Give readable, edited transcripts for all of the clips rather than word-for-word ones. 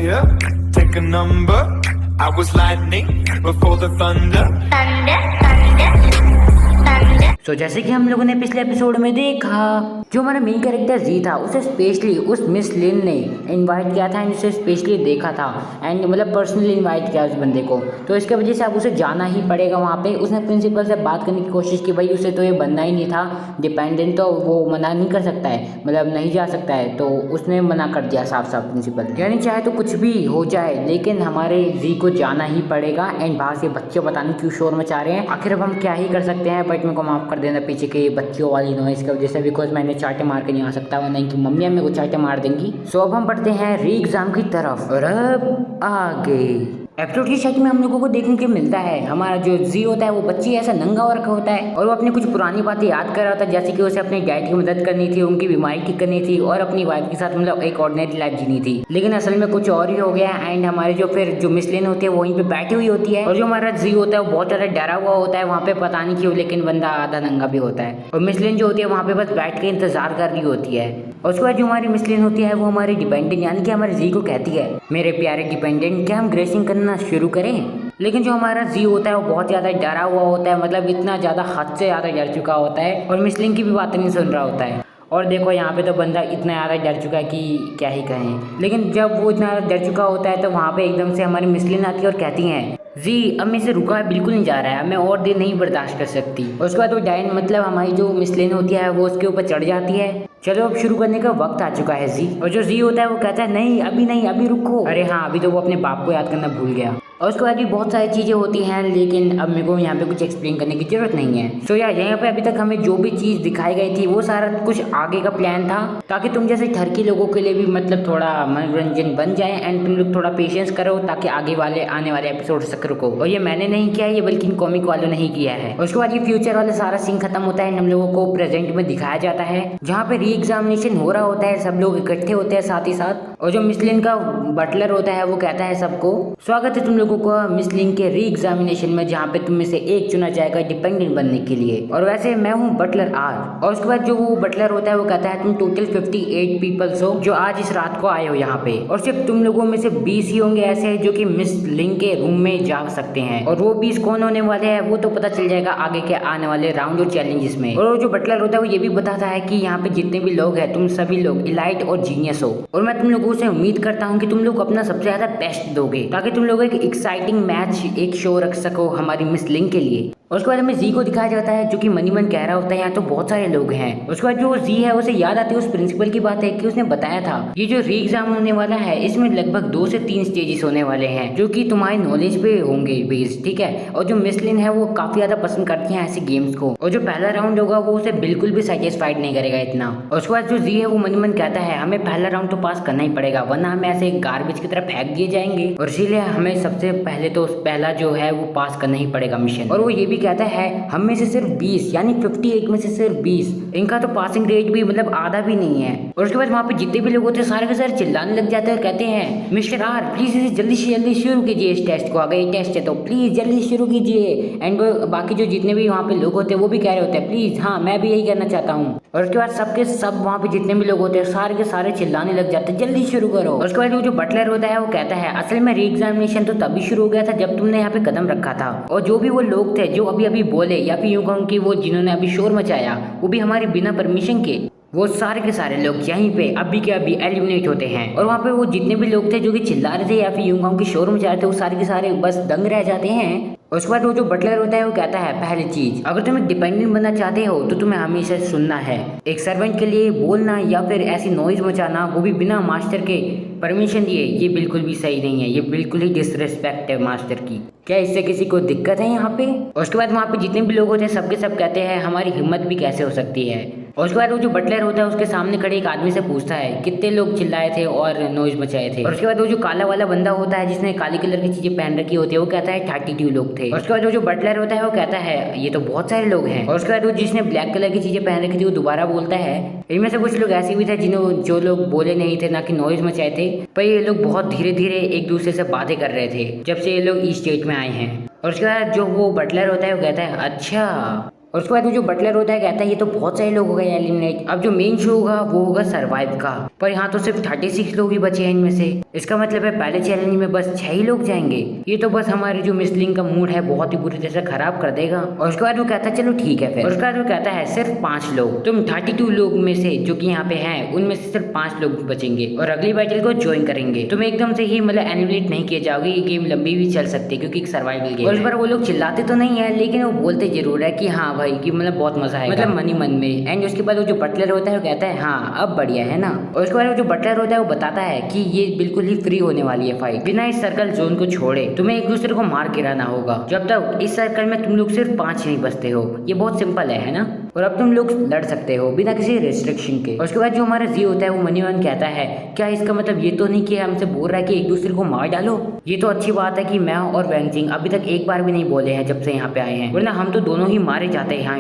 Yeah, take a number. I was lightning before the thunder. तो जैसे कि हम लोगों ने पिछले एपिसोड में देखा, जो हमारा मेन कैरेक्टर जी था उसे स्पेशली उस मिस लिन ने इनवाइट किया था एंड उसे स्पेशली देखा था एंड मतलब पर्सनली इनवाइट किया उस बंदे को। तो इसके वजह से अब उसे जाना ही पड़ेगा वहाँ पे। उसने प्रिंसिपल से बात करने की कोशिश की, भाई उसे तो ये बनना ही नहीं था डिपेंडेंट, तो वो मना नहीं कर सकता है, मतलब नहीं जा सकता है। तो उसने मना कर दिया साफ साफ प्रिंसिपल, यानी चाहे तो कुछ भी हो जाए लेकिन हमारे जी को जाना ही पड़ेगा। एंड बाहर से बच्चे पता नहीं क्यों शोर मचा रहे हैं, आखिर अब हम क्या ही कर सकते हैं। बट मेरे को माफ कर देना पीछे के बच्चों वाली नॉइस की वजह से, बिकॉज मैंने चाटे मार के नहीं आ सकता, वरना कि मम्मी मेरे को चाटे मार देंगी। सो अब हम बढ़ते हैं री एग्जाम की तरफ और अब आगे एपिसोड की शक्ल में हम लोगों को देखने को मिलता है हमारा जो जी होता है वो बच्ची ऐसा नंगा हो रखा होता है और वो अपनी कुछ पुरानी बातें याद कर रहा होता है, जैसे कि उसे अपने डैड की मदद करनी थी, उनकी बीमारी ठीक करनी थी और अपनी वाइफ के साथ मतलब एक ऑर्डिनरी लाइफ जीनी थी। लेकिन असल में कुछ और ही हो गया एंड हमारे जो फिर जो मिस लिन होती है वो वहीं पे बैठी हुई होती है और जो हमारा जी होता है वो बहुत ज्यादा डरा हुआ होता है वहाँ पे, पता नहीं क्यों, लेकिन बंदा आधा नंगा भी होता है। और मिस लिन जो होती है वहाँ पे बस बैठ के इंतजार कर रही होती है। और उसके बाद जो हमारी मिस लिन होती है वो हमारे डिपेंडेंट यानी कि हमारे जी को कहती है, मेरे प्यारे डिपेंडेंट क्या हम ग्रेसिंग करना शुरू करें। लेकिन जो हमारा जी होता है वो बहुत ज़्यादा डरा हुआ होता है, मतलब इतना ज़्यादा हद से ज़्यादा डर चुका होता है और मिस लिन की भी बातें नहीं सुन रहा होता है। और देखो यहाँ पे तो बंदा इतना ज़्यादा डर चुका है कि क्या ही कहें। लेकिन जब वो इतना ज़्यादा डर चुका होता है तो वहाँ पे एकदम से हमारी मिस लिन आती है और कहती हैं, जी अब मेरे से रुका बिल्कुल नहीं जा रहा है, मैं और देर नहीं बर्दाश्त कर सकती। और उसके बाद वो डायन मतलब हमारी जो मिस लिन होती है वो उसके ऊपर चढ़ जाती है, चलो अब शुरू करने का वक्त आ चुका है जी। और जो जी होता है वो कहता है नहीं अभी रुको। अरे हाँ, अभी तो वो अपने बाप को याद करना भूल गया। और उसके बाद भी बहुत सारी चीज़ें होती हैं लेकिन अब मेरे को यहाँ पे कुछ एक्सप्लेन करने की जरूरत नहीं है। सो यार यहाँ पे अभी तक हमें जो भी चीज़ दिखाई गई थी वो सारा कुछ आगे का प्लान था, ताकि तुम जैसे ठरकी लोगों के लिए भी मतलब थोड़ा मनोरंजन बन जाए एंड तुम लोग थोड़ा पेशेंस करो ताकि आगे वाले आने वाले एपिसोड तक रुको। और ये मैंने नहीं किया, ये बल्कि कॉमिक वालों ने ही किया है। उसके बाद ये फ्यूचर वाला सारा सीन खत्म होता है, हम लोगों को प्रेजेंट में दिखाया जाता है जहाँ पे री एग्जामिनेशन हो रहा होता है, सब लोग इकट्ठे होते हैं साथ ही साथ। और जो मिस लिन का बटलर होता है वो कहता है सबको, स्वागत है तुम लोगों को मिस लिन के री एग्जामिनेशन में, जहाँ पे तुम में से एक चुना जाएगा डिपेंडेंट बनने के लिए। और वैसे मैं हूँ बटलर आर। और उसके बाद जो वो बटलर होता है वो कहता है तुम टोटल 58 पीपल्स हो जो आज इस रात को आए हो यहाँ पे, और सिर्फ तुम लोगों में से 20 ही होंगे ऐसे जो कि मिस लिन के रूम में जा सकते हैं। और वो 20 कौन होने वाले हैं वो तो पता चल जाएगा आगे के आने वाले राउंड और चैलेंजेस में। और जो बटलर होता है वो ये भी बताता है कि यहाँ पे जितने भी लोग हैं तुम सभी लोग इलाइट और जीनियस हो, और मैं तुम लोगों से उम्मीद करता हूँ कि तुम लोग अपना सबसे ज्यादा बेस्ट दोगे ताकि तुम लोग एक एक्साइटिंग मैच एक शो रख सको हमारी मिस लिन के लिए। और उसके बाद हमें जी को दिखाया जाता है जो कि मनी मन कह रहा होता है यहाँ तो बहुत सारे लोग हैं। उसके बाद जो जी है उसे याद आती है उस प्रिंसिपल की बात है कि उसने बताया था ये जो री एग्जाम होने वाला है इसमें लगभग 2 से 3 स्टेजेस होने वाले हैं जो कि तुम्हारी नॉलेज पे होंगे बेस्ड, ठीक है। और जो मिस लिन है वो काफी ज्यादा पसंद करती है ऐसे गेम्स को, और जो पहला राउंड होगा वो उसे बिल्कुल भी सेटिस्फाइड नहीं करेगा इतना। और उसके बाद जो जी है वो मनी मन कहता है हमें पहला राउंड तो पास करना ही पड़ेगा वरना हमें ऐसे गार्बेज की तरह फेंक दिए जाएंगे, और इसीलिए हमें सबसे पहले तो पहला जो है वो पास करना ही पड़ेगा मिशन। और वो ये भी कहता है हम में से सिर्फ 20 यानी 58 में से सिर्फ 20 इनका तो पासिंग रेट भी मतलब आधा भी नहीं है। और उसके बाद वहाँ पे जितने भी लोग होते हैं सारे के सारे चिल्लाने लग जाते हैं, कहते हैं मिस्टर आर प्लीज इसे जल्दी से जल्दी शुरू कीजिए, इस टेस्ट को, अगर ये टेस्ट है तो प्लीज जल्दी शुरू कीजिए। एंड बाकी जो जितने भी वहाँ पे लोग होते हैं वो भी कह रहे होते हैं प्लीज, हाँ मैं भी यही करना चाहता हूँ। और उसके बाद सबके सब वहाँ पे जितने भी लोग होते हैं सारे के सारे चिल्लाने लग जाते हैं जल्दी शुरू करो। और उसके बाद वो जो बटलर होता है वो कहता है असल में री एग्जामिनेशन तो तभी शुरू हो गया था जब तुमने यहाँ पे कदम रखा था, और जो भी वो लोग थे जो अभी अभी बोले या फिर यूं कहूं कि वो जिन्होंने अभी शोर मचाया वो भी हमारे बिना परमिशन के, वो सारे के सारे लोग यहीं पे अभी के अभी एलिमिनेट होते हैं। और वहाँ पे वो जितने भी लोग थे जो कि चिल्ला रहे थे या फिर यूं कहूं कि शोर मचा रहे थे वो सारे के सारे बस दंग रह जाते हैं। उसके बाद वो जो बटलर होता है वो कहता है पहली चीज, अगर तुम एक डिपेंडेंट बनना चाहते हो तो तुम्हें हमेशा सुनना है, एक सर्वेंट के लिए बोलना या फिर ऐसी नॉइज मचाना वो भी बिना मास्टर के परमिशन दिए ये बिल्कुल भी सही नहीं है, ये बिल्कुल ही डिसरिस्पेक्ट है मास्टर की। क्या इससे किसी को दिक्कत है यहाँ पे? और उसके बाद वहाँ पे जितने भी लोग होते हैं सबके सब कहते हैं हमारी हिम्मत भी कैसे हो सकती है। और उसके बाद वो जो बटलर होता है उसके सामने खड़े एक आदमी से पूछता है कितने लोग चिल्लाए थे और नॉइज मचाए थे। और उसके बाद वो जो काला वाला बंदा होता है जिसने काली कलर की चीजें पहन रखी होती है वो कहता है 32 लोग थे। और उसके बाद वो जो बटलर होता है वो कहता है ये तो बहुत सारे लोग हैं। और उसके बाद वो जिसने ब्लैक कलर की चीजें पहन रखी थी वो दोबारा बोलता है इनमें से कुछ लोग ऐसे भी थे जिन्होंने जो लोग बोले नहीं थे ना कि नॉइज मचाए थे, पर ये लोग बहुत धीरे धीरे एक दूसरे से बातें कर रहे थे जब से ये लोग इस स्टेट में आए हैं। और उसके बाद जो वो बटलर होता है वो कहता है अच्छा और उसके बाद वो जो बटलर होता है कहता है ये तो बहुत सारे लोग हो गए एलिमिनेट, अब जो मेन शो होगा वो होगा सर्वाइव का, पर यहाँ तो सिर्फ 36 लोग ही बचे हैं इनमें से। इसका मतलब है पहले चैलेंज में बस 6 ही लोग जाएंगे। ये तो बस हमारी जो मिसलिंग का मूड है बहुत ही बुरी तरह से खराब कर देगा। और उसके बाद वो कहता है चलो ठीक है फिर। और उसके बाद वो कहता है सिर्फ 5 लोग, तुम 32 लोग में से जो कि यहाँ पे हैं उनमें से सिर्फ 5 लोग बचेंगे और अगली बैटल को ज्वाइन करेंगे। तुम एकदम से ही मतलब एनिमेट नहीं किए जाओगे, ये गेम लंबी भी चल सकती है क्योंकि एक सर्वाइवल गेम। और इस बार वो लोग चिल्लाते तो नहीं है लेकिन वो बोलते जरूर है कि हाँ भाई कि मतलब बहुत मजा आएगा, मतलब मन ही मन में। एंड उसके बाद वो जो बटलर होता है वो कहता है हाँ अब बढ़िया है ना। और उसके बाद वो जो बटलर होता है वो बताता है कि ये बिल्कुल ही फ्री होने वाली है फाइट, बिना इस सर्कल जोन को छोड़े तुम्हें एक दूसरे को मार गिराना होगा। जब तक इस सर्कल में तुम लोग सिर्फ 5 नहीं बचते हो, ये बहुत सिंपल है ना। और अब तुम लोग लड़ सकते हो बिना किसी रिस्ट्रिक्शन के। और उसके बाद जो हमारा जी होता है वो मनीवन कहता है क्या इसका मतलब ये तो नहीं कि हमसे बोल रहा है कि एक दूसरे को मार डालो। ये तो अच्छी बात है कि मैं और वैंगजिंग अभी तक एक बार भी नहीं बोले हैं जब से यहाँ पे आए हैं, वरना हम तो दोनों ही मारे जाते हैं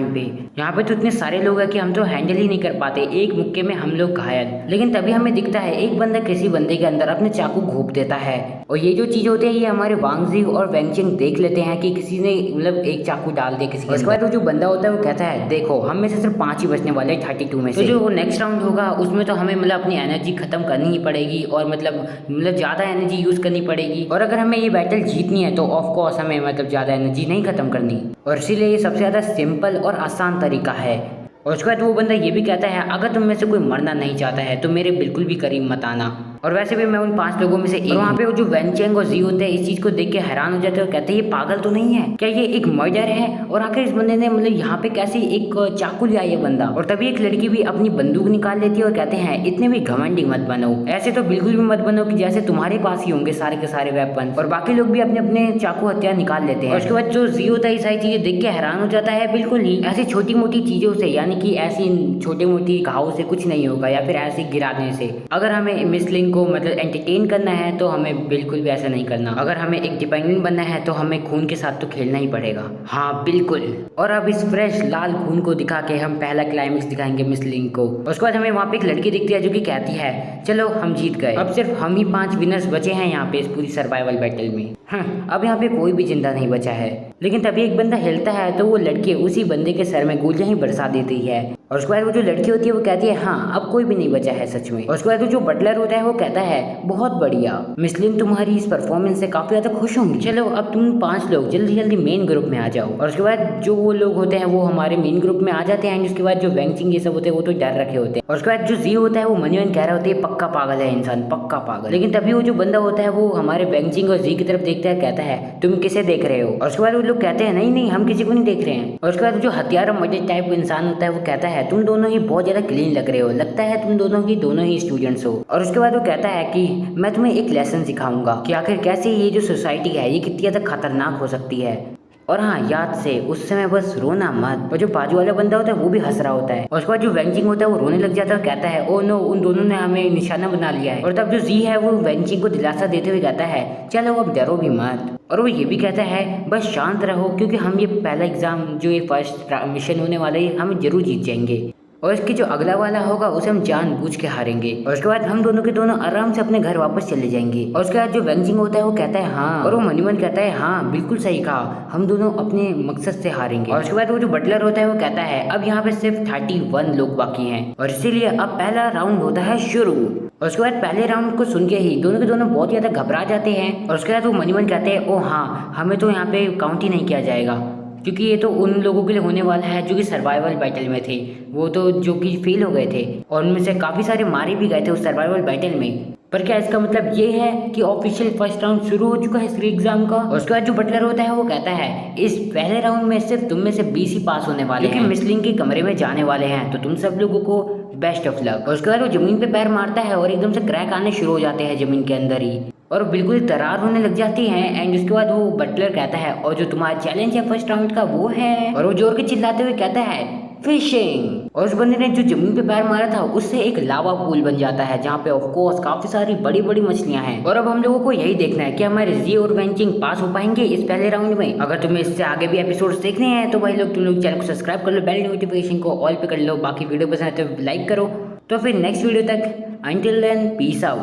यहाँ पे तो इतने सारे लोग हैं कि हम तो हैंडल ही नहीं कर पाते, एक मुक्के में हम लोग घायल। लेकिन तभी हमें दिखता है एक बंदा किसी बंदे के अंदर अपने चाकू घोंप देता है और ये जो चीज होती है ये हमारे वांगजी और वैंगजिंग देख लेते हैं कि किसी ने मतलब एक चाकू डाल दिया किसी। उसके बाद वो जो बंदा होता है वो कहता है देखो हम में से सिर्फ 5 ही बचने वाले 32 में से, तो जो नेक्स्ट राउंड होगा उसमें तो हमें मतलब अपनी एनर्जी खत्म करनी ही पड़ेगी और मतलब ज्यादा एनर्जी यूज करनी पड़ेगी। और अगर हमें ये बैटल जीतनी है तो ऑफ कोर्स हमें मतलब ज्यादा एनर्जी नहीं खत्म करनी, और इसीलिए ये सबसे ज्यादा सिंपल और आसान तरीका है। और उसके बाद वो बंदा ये भी कहता है अगर तुम में से कोई मरना नहीं चाहता है तो मेरे बिल्कुल भी करीब मत आना। और वैसे भी मैं उन 5 लोगों में से एक। वहाँ पे वो जो वेंचेंग और जी होते हैं इस चीज को देख के हैरान हो जाते हैं और कहते हैं ये पागल तो नहीं है क्या, ये एक मर्डर है। और आखिर इस बंदे ने मतलब यहाँ पे कैसे एक चाकू लिया ये बंदा। और तभी एक लड़की भी अपनी बंदूक निकाल लेती है और कहते हैं इतने भी घमंडी मत बनो, ऐसे तो बिल्कुल भी मत बनो कि जैसे तुम्हारे पास ही होंगे सारे के सारे वेपन। और बाकी लोग भी अपने अपने चाकू हथियार निकाल लेते हैं। और उसके बाद जो जी होता है सारी चीजें देख के हैरान हो जाता है बिल्कुल ही ऐसी छोटी मोटी चीजों से, यानी कि ऐसी छोटी मोटी घाव से कुछ नहीं होगा या फिर ऐसे गिराने से। अगर हमें मिसलिंग को मतलब एंटरटेन करना है तो हमें बिल्कुल भी ऐसा नहीं करना। अगर हमें एक डिपेंडेंट बनना है तो हमें खून के साथ तो खेलना ही पड़ेगा। हाँ बिल्कुल। और अब इस फ्रेश लाल खून को दिखा के हम पहला क्लाइमेक्स दिखाएंगे मिसलिंग को। उसके बाद हमें वहाँ पे एक लड़की दिखती है जो कि कहती है चलो हम जीत गए, अब सिर्फ हम ही 5 विनर्स बचे हैं यहाँ पे इस पूरी सर्वाइवल बैटल में। अब यहाँ पे कोई भी जिंदा नहीं बचा है। लेकिन तभी एक बंदा हिलता है तो वो लड़की उसी बंदे के सर में गोलियां ही बरसा देती है। और उसके बाद वो जो लड़की होती है वो कहती है हाँ अब कोई भी नहीं बचा है सच में। और उसके बाद वो जो बटलर होता है वो कहता है बहुत बढ़िया मिसलिन, तुम्हारी इस परफॉर्मेंस से काफी ज्यादा खुश होंगी, चलो अब तुम 5 लोग जल्दी जल्दी मेन ग्रुप में आ जाओ। और उसके बाद जो वो लोग होते हैं वो हमारे मेन ग्रुप में आ जाते हैं। उसके बाद जो वेंगचिंग ये सब होते हैं वो तो डर रखे होते हैं। और उसके बाद जो जी होता है वो मनीवन कह रहा होता है पक्का पागल है इंसान, पक्का पागल। लेकिन तभी वो जो बंदा होता है वो हमारे वेंगचिंग और जी की तरफ देखता है, कहता है तुम किसे देख रहे हो। और उसके बाद वो लोग कहते हैं नहीं नहीं हम किसी को नहीं देख रहे हैं। और उसके बाद जो हथियार मजे टाइप इंसान होता है वो कहता है तुम दोनों ही बहुत ज्यादा क्लीन लग रहे हो, लगता है तुम दोनों ही स्टूडेंट्स हो। और उसके बाद वो कहता है कि मैं तुम्हें एक लेसन सिखाऊंगा कि आखिर कैसे ये जो सोसाइटी है ये कितनी ज्यादा खतरनाक हो सकती है। और हाँ याद से उस समय बस रोना मत। और जो बाजू वाला बंदा होता है वो भी हंस रहा होता है। और उसके बाद जो वेंचिंग होता है वो रोने लग जाता है और कहता है ओ नो उन दोनों ने हमें निशाना बना लिया है। और तब जो जी है वो वेंचिंग को दिलासा देते हुए कहता है चलो अब डरो भी मत। और वो ये भी कहता है बस शांत रहो क्योंकि हम ये पहला एग्जाम जो ये फर्स्ट मिशन होने वाला है हम जरूर जीत जाएंगे और इसकी जो अगला वाला होगा उसे हम जानबूझ के हारेंगे। और उसके बाद हम दोनों के दोनों आराम से अपने घर वापस चले जाएंगे। और उसके बाद जो वेंचिंग होता है वो कहता है हाँ, और वो मनीवन कहता है हाँ बिल्कुल सही कहा, हम दोनों अपने मकसद से हारेंगे। और उसके बाद वो जो बटलर होता है वो कहता है अब यहाँ पे सिर्फ 31 लोग बाकी हैं और इसीलिए अब पहला राउंड होता है शुरू। और उसके बाद पहले राउंड को सुन के ही दोनों के दोनों बहुत ज्यादा घबरा जाते हैं। और उसके बाद वो मनीवन कहते हैं ओ हाँ हमें तो यहाँ पे काउंट ही नहीं किया जाएगा क्योंकि ये तो उन लोगों के लिए होने वाला है जो कि सर्वाइवल बैटल में थे, वो तो जो कि फेल हो गए थे और उनमें से काफ़ी सारे मारे भी गए थे उस सर्वाइवल बैटल में। पर क्या इसका मतलब ये है कि ऑफिशियल फर्स्ट राउंड शुरू हो चुका है इस एग्जाम का। और उसके बाद जो बटलर होता है वो कहता है इस पहले राउंड में सिर्फ तुम में से 20 ही पास होने वाले हैं, मिसलिंग के कमरे में जाने वाले हैं, तो तुम सब लोगों को बेस्ट ऑफ लक। और उसके बाद वो जमीन पे पैर मारता है और एकदम से क्रैक आने शुरू हो जाते हैं जमीन के अंदर ही और बिल्कुल दरार होने लग जाती है। एंड उसके बाद वो बटलर कहता है और जो तुम्हारा चैलेंज है फर्स्ट राउंड का वो है, और वो जोर के चिल्लाते हुए कहता है फिशिंग। और उस बंदे ने जो जमीन पे पैर मारा था उससे एक लावा पूल बन जाता है जहाँ पे ऑफ कोर्स काफी सारी बड़ी बड़ी मछलियां हैं। और अब हम लोगों को यही देखना है कि हमारे जी और वेंचिंग पास हो पाएंगे इस पहले राउंड में। अगर तुम्हें इससे आगे भी एपिसोड्स देखने हैं तो भाई लोग तुम लोग चैनल को सब्सक्राइब कर लो, बेल नोटिफिकेशन को ऑल पे कर लो, बाकी वीडियो पसंद है तो लाइक करो। तो फिर नेक्स्ट वीडियो तक, अंटिल देन पीस आउट।